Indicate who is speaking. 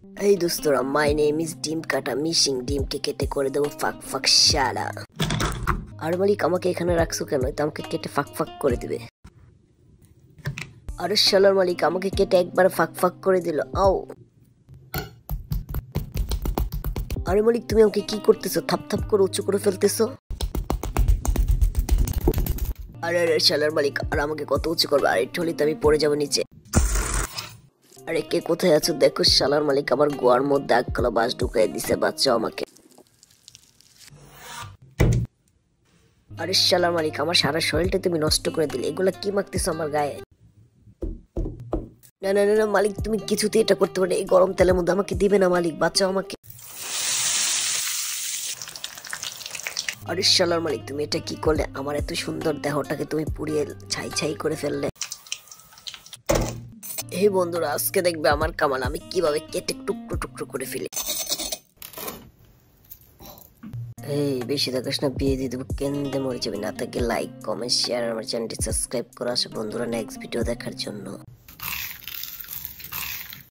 Speaker 1: এই দোস্তরা, my name is ডিম কাটা মিশিং। ডিমকে কেটে করে দেবো ফাঁক ফাঁক সারা। আর মালিক, আমাকে এখানে রাখছো কেন? তো আমাকে কেটে ফাঁক ফাঁক করে দিবে। আরে শালার মালিক, আমাকে কেটে একবার ফাঁক ফাঁক করে দিল। আও! আরে মালিক, তুমি আমাকে কি করতেছো? থাপ থাপ করে উঁচু করে ফেলতেছো। আরে আরে শালার মালিক, আর আমাকে কত উঁচু করবে? আর একটু হলে তো আমি পড়ে যাবো নিচে। আরে কে কোথায় আছো দেখো। শালার মালিক আমার গোয়ার মধ্যে এককালা বাস ঢুকাই দিছে, বাচ্চাও আমাকে। আরে শালার মালিক, আমার সারা শরীরটা তুমি নষ্ট করে দিলে। এগুলা কি মাখতেছো আমার গায়ে? না না না না মালিক, তুমি কিছুতে এটা করতে পারো। এই গরম তেলের মধ্যে আমাকে দিবে না মালিক, বাচ্চাও আমাকে। আরে শালার মালিক, তুমি এটা কি করলে? আমার এত সুন্দর দেহটাকে তুমি পুড়িয়ে ছাই ছাই করে ফেললে। হে বন্ধুরা, আজকে দেখবে আমার কামাল, আমি কিভাবে কেটে টুকরো টুকরো করে ফেলি। এই বেশি দেখাস না, বিয়ে দিয়ে দেবো, কেন্দ্রে মরে যাবে। না থাকে লাইক কমেন্ট শেয়ার, আমার চ্যানেলটি সাবস্ক্রাইব করে আসো বন্ধুরা নেক্সট ভিডিও দেখার জন্য।